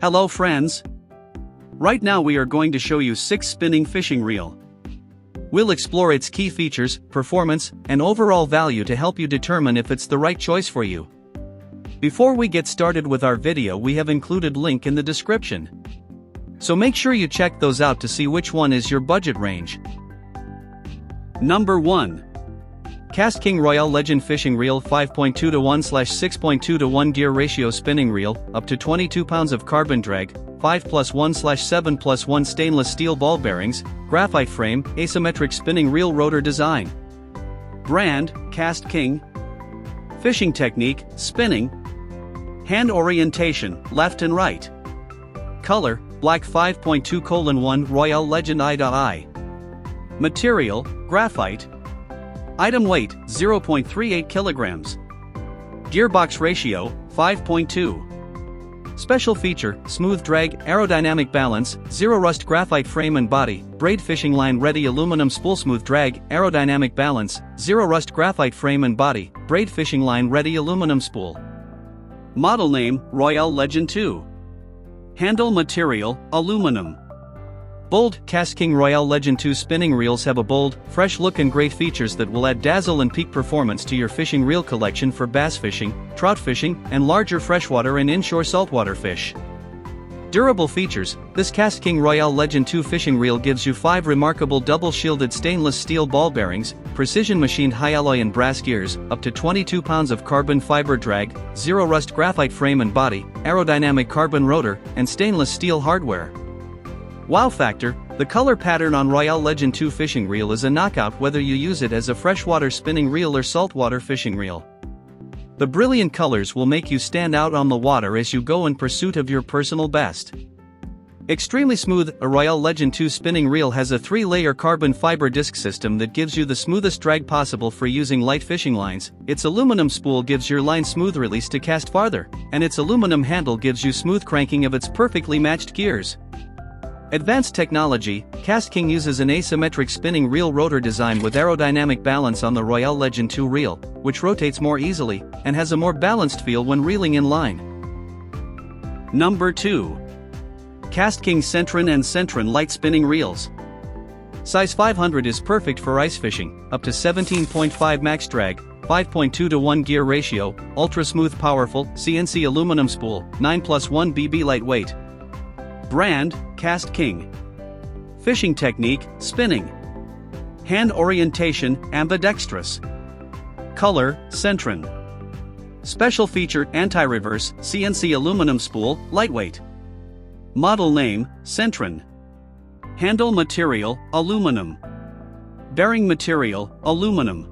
Hello friends! Right now we are going to show you 6 spinning fishing reel. We'll explore its key features, performance, and overall value to help you determine if it's the right choice for you. Before we get started with our video, we have included link in the description. So make sure you check those out to see which one is your budget range. Number 1. KastKing Royale Legend Fishing Reel 5.2:1/6.2:1 Gear Ratio Spinning Reel, up to 22 pounds of carbon drag, 5+1/7+1 stainless steel ball bearings, graphite frame, asymmetric spinning reel rotor design. Brand, KastKing. Fishing technique, spinning. Hand orientation, left and right. Color, black 5.2:1 Royale Legend Eye. Material, graphite. Item weight, 0.38 kilograms. Gearbox ratio, 5.2. Special feature, smooth drag, aerodynamic balance, zero rust graphite frame and body, braid fishing line ready aluminum spool. Smooth drag, aerodynamic balance, zero rust graphite frame and body, braid fishing line ready aluminum spool. Model name, Royale Legend 2. Handle material, aluminum. Bold, KastKing Royale Legend 2 spinning reels have a bold, fresh look and great features that will add dazzle and peak performance to your fishing reel collection for bass fishing, trout fishing, and larger freshwater and inshore saltwater fish. Durable features, this KastKing Royale Legend 2 fishing reel gives you 5 remarkable double-shielded stainless steel ball bearings, precision-machined high alloy and brass gears, up to 22 pounds of carbon fiber drag, zero rust graphite frame and body, aerodynamic carbon rotor, and stainless steel hardware. Wow factor, the color pattern on Royale Legend 2 fishing reel is a knockout whether you use it as a freshwater spinning reel or saltwater fishing reel. The brilliant colors will make you stand out on the water as you go in pursuit of your personal best. Extremely smooth, a Royale Legend 2 spinning reel has a 3-layer carbon fiber disc system that gives you the smoothest drag possible for using light fishing lines. Its aluminum spool gives your line smooth release to cast farther, and its aluminum handle gives you smooth cranking of its perfectly matched gears. Advanced technology, KastKing uses an asymmetric spinning reel rotor design with aerodynamic balance on the Royale Legend 2 reel, which rotates more easily, and has a more balanced feel when reeling in line. Number 2. KastKing Centron and Centron Light Spinning Reels. Size 500 is perfect for ice fishing, up to 17.5 max drag, 5.2:1 gear ratio, ultra smooth powerful, CNC aluminum spool, 9+1 BB lightweight. Brand, KastKing. Fishing technique, spinning. Hand orientation, ambidextrous. Color, Centron. Special feature, anti-reverse, CNC aluminum spool, lightweight. Model name, Centron. Handle material, aluminum. Bearing material, aluminum.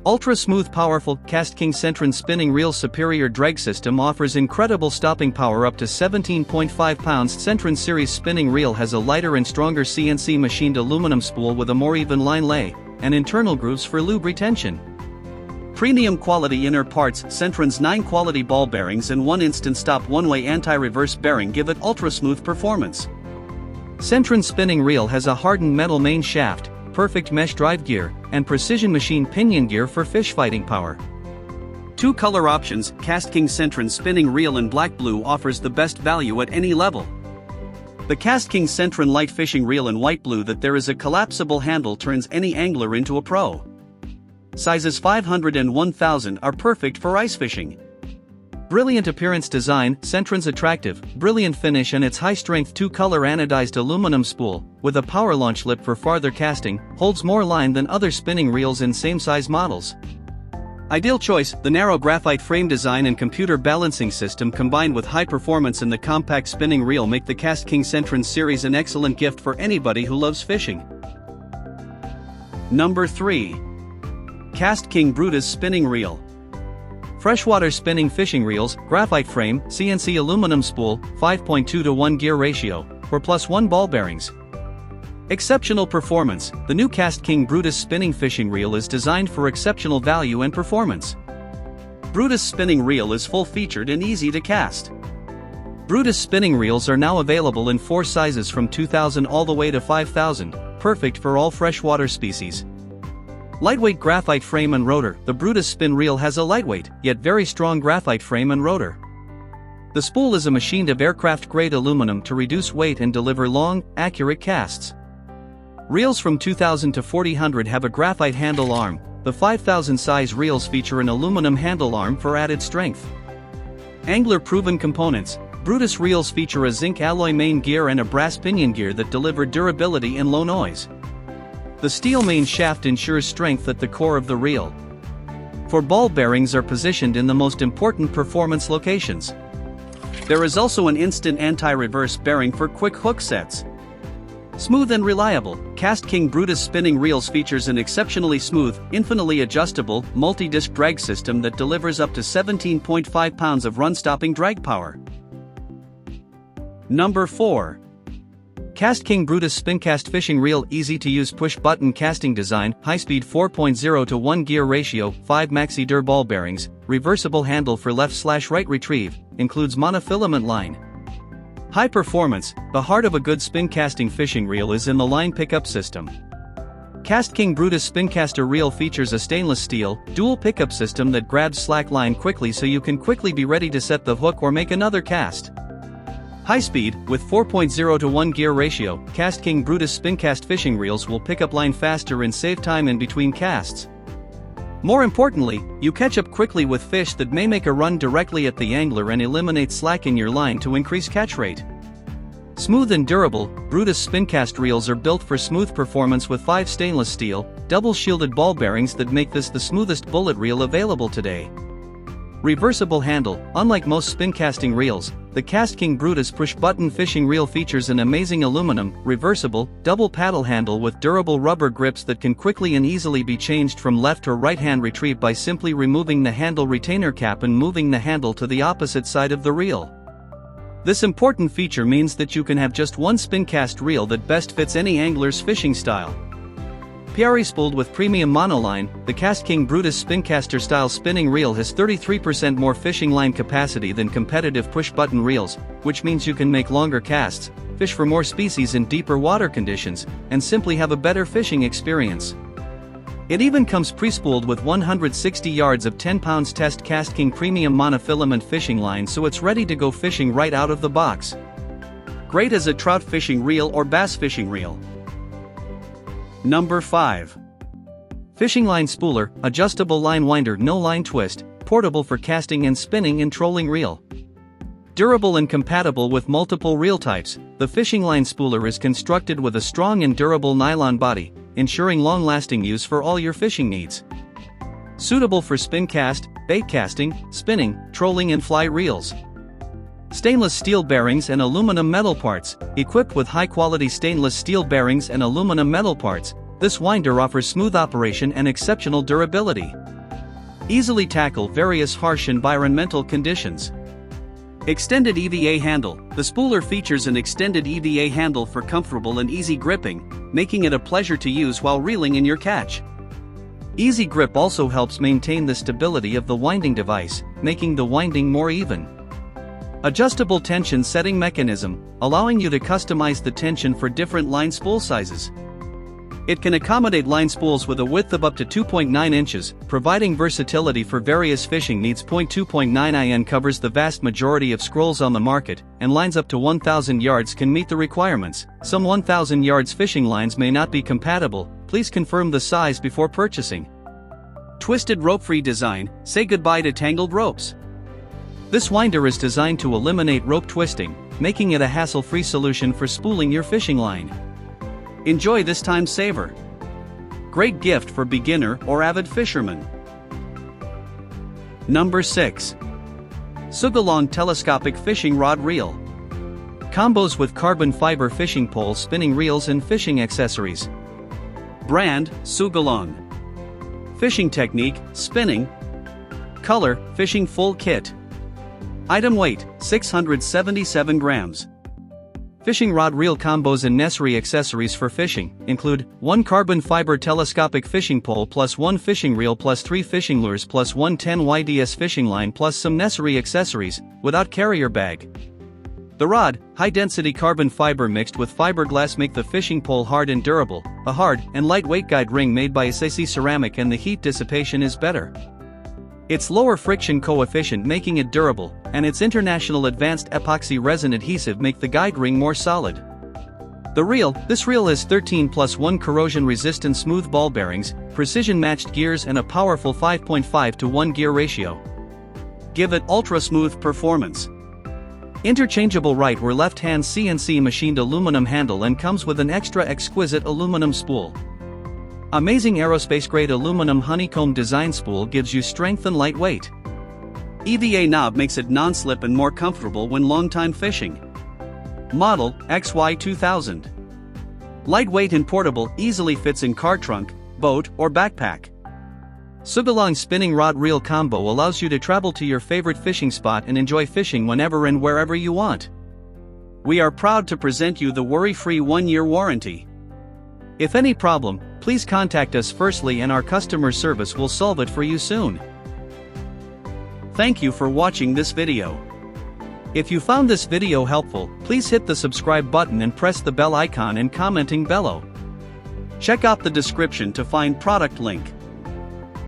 Ultra smooth powerful, KastKing Centron spinning reel superior drag system offers incredible stopping power up to 17.5 pounds. Centron series spinning reel has a lighter and stronger CNC machined aluminum spool with a more even line lay, and internal grooves for lube retention. Premium quality inner parts, Centron's 9 quality ball bearings and 1 instant stop one-way anti-reverse bearing give it ultra smooth performance. Centron spinning reel has a hardened metal main shaft, perfect mesh drive gear, and precision machine pinion gear for fish fighting power. 2 color options, KastKing Centron spinning reel in black blue offers the best value at any level. The KastKing Centron light fishing reel in white blue that there is a collapsible handle turns any angler into a pro. Sizes 500 and 1000 are perfect for ice fishing. Brilliant appearance design, Centron's attractive, brilliant finish and its high-strength 2-color anodized aluminum spool, with a power launch lip for farther casting, holds more line than other spinning reels in same-size models. Ideal choice, the narrow graphite frame design and computer balancing system combined with high performance in the compact spinning reel make the KastKing Centron series an excellent gift for anybody who loves fishing. Number 3. KastKing Brutus Spinning Reel. Freshwater spinning fishing reels, graphite frame, CNC aluminum spool, 5.2:1 gear ratio, 4+1 ball bearings. Exceptional performance, the new KastKing Brutus spinning fishing reel is designed for exceptional value and performance. Brutus spinning reel is full-featured and easy to cast. Brutus spinning reels are now available in 4 sizes from 2,000 all the way to 5,000, perfect for all freshwater species. Lightweight graphite frame and rotor. The Brutus spin reel has a lightweight, yet very strong graphite frame and rotor. The spool is a machined of aircraft-grade aluminum to reduce weight and deliver long, accurate casts. Reels from 2000 to 4000 have a graphite handle arm. The 5000 size reels feature an aluminum handle arm for added strength. Angler-proven components. Brutus reels feature a zinc alloy main gear and a brass pinion gear that deliver durability and low noise. The steel main shaft ensures strength at the core of the reel. 4 ball bearings are positioned in the most important performance locations. There is also an instant anti-reverse bearing for quick hook sets. Smooth and reliable, KastKing Brutus spinning reels features an exceptionally smooth, infinitely adjustable, multi-disc drag system that delivers up to 17.5 pounds of run-stopping drag power. Number 4. KastKing Brutus Spincast Fishing Reel. Easy to use push-button casting design, high-speed 4.0 to 1 gear ratio, 5 maxi-dur ball bearings, reversible handle for left/right retrieve, includes monofilament line. High performance. The heart of a good spin casting fishing reel is in the line pickup system. KastKing Brutus Spincaster Reel features a stainless steel, dual pickup system that grabs slack line quickly so you can quickly be ready to set the hook or make another cast. High speed, with 4.0 to 1 gear ratio, KastKing Brutus Spincast fishing reels will pick up line faster and save time in between casts. More importantly, you catch up quickly with fish that may make a run directly at the angler and eliminate slack in your line to increase catch rate. Smooth and durable, Brutus Spincast reels are built for smooth performance with 5 stainless steel, double-shielded ball bearings that make this the smoothest bullet reel available today. Reversible handle. Unlike most spin casting reels, the KastKing Brutus push-button fishing reel features an amazing aluminum, reversible, double paddle handle with durable rubber grips that can quickly and easily be changed from left or right hand retrieve by simply removing the handle retainer cap and moving the handle to the opposite side of the reel. This important feature means that you can have just one spin cast reel that best fits any angler's fishing style. Spooled with premium monoline, the KastKing Brutus Spincaster style spinning reel has 33% more fishing line capacity than competitive push-button reels, which means you can make longer casts, fish for more species in deeper water conditions, and simply have a better fishing experience. It even comes pre-spooled with 160 yards of 10 pounds test KastKing premium monofilament fishing line, so it's ready to go fishing right out of the box. Great as a trout fishing reel or bass fishing reel. Number 5. Fishing Line Spooler, adjustable line winder, no line twist, portable for casting and spinning and trolling reel. Durable and compatible with multiple reel types, the Fishing Line Spooler is constructed with a strong and durable nylon body, ensuring long-lasting use for all your fishing needs. Suitable for spin cast, bait casting, spinning, trolling and fly reels. Stainless steel bearings and aluminum metal parts. Equipped with high-quality stainless steel bearings and aluminum metal parts, this winder offers smooth operation and exceptional durability. Easily tackle various harsh environmental conditions. Extended EVA handle. The spooler features an extended EVA handle for comfortable and easy gripping, making it a pleasure to use while reeling in your catch. Easy grip also helps maintain the stability of the winding device, making the winding more even. Adjustable tension setting mechanism, allowing you to customize the tension for different line spool sizes. It can accommodate line spools with a width of up to 2.9 inches, providing versatility for various fishing needs. 2.9 in covers the vast majority of scrolls on the market, and lines up to 1,000 yards can meet the requirements. Some 1,000 yards fishing lines may not be compatible. Please confirm the size before purchasing. Twisted rope-free design. Say goodbye to tangled ropes. This winder is designed to eliminate rope twisting, making it a hassle-free solution for spooling your fishing line. Enjoy this time saver. Great gift for beginner or avid fishermen. Number 6. Sougayilang Telescopic Fishing Rod Reel. Combos with carbon fiber fishing pole spinning reels and fishing accessories. Brand, Sougayilang. Fishing technique, spinning. Color, fishing full kit. Item weight, 677 grams. Fishing rod reel combos and necessary accessories for fishing include 1 carbon fiber telescopic fishing pole plus 1 fishing reel plus 3 fishing lures plus 1 10 YDS fishing line plus some necessary accessories, without carrier bag. The rod, high-density carbon fiber mixed with fiberglass make the fishing pole hard and durable. A hard and lightweight guide ring made by SAC ceramic and the heat dissipation is better. Its lower friction coefficient making it durable, and its international advanced epoxy resin adhesive make the guide ring more solid. This reel has 13+1 corrosion-resistant smooth ball bearings, precision-matched gears and a powerful 5.5:1 gear ratio. Give it ultra-smooth performance. Interchangeable right or left-hand CNC machined aluminum handle and comes with an extra exquisite aluminum spool. Amazing aerospace-grade aluminum honeycomb design spool gives you strength and lightweight. EVA knob makes it non-slip and more comfortable when long-time fishing. Model XY2000. Lightweight and portable, easily fits in car trunk, boat, or backpack. Sougayilang spinning rod reel combo allows you to travel to your favorite fishing spot and enjoy fishing whenever and wherever you want. We are proud to present you the worry-free 1-year warranty. If any problem, please contact us firstly and our customer service will solve it for you soon. Thank you for watching this video. If you found this video helpful, please hit the subscribe button and press the bell icon and commenting below. Check out the description to find product link.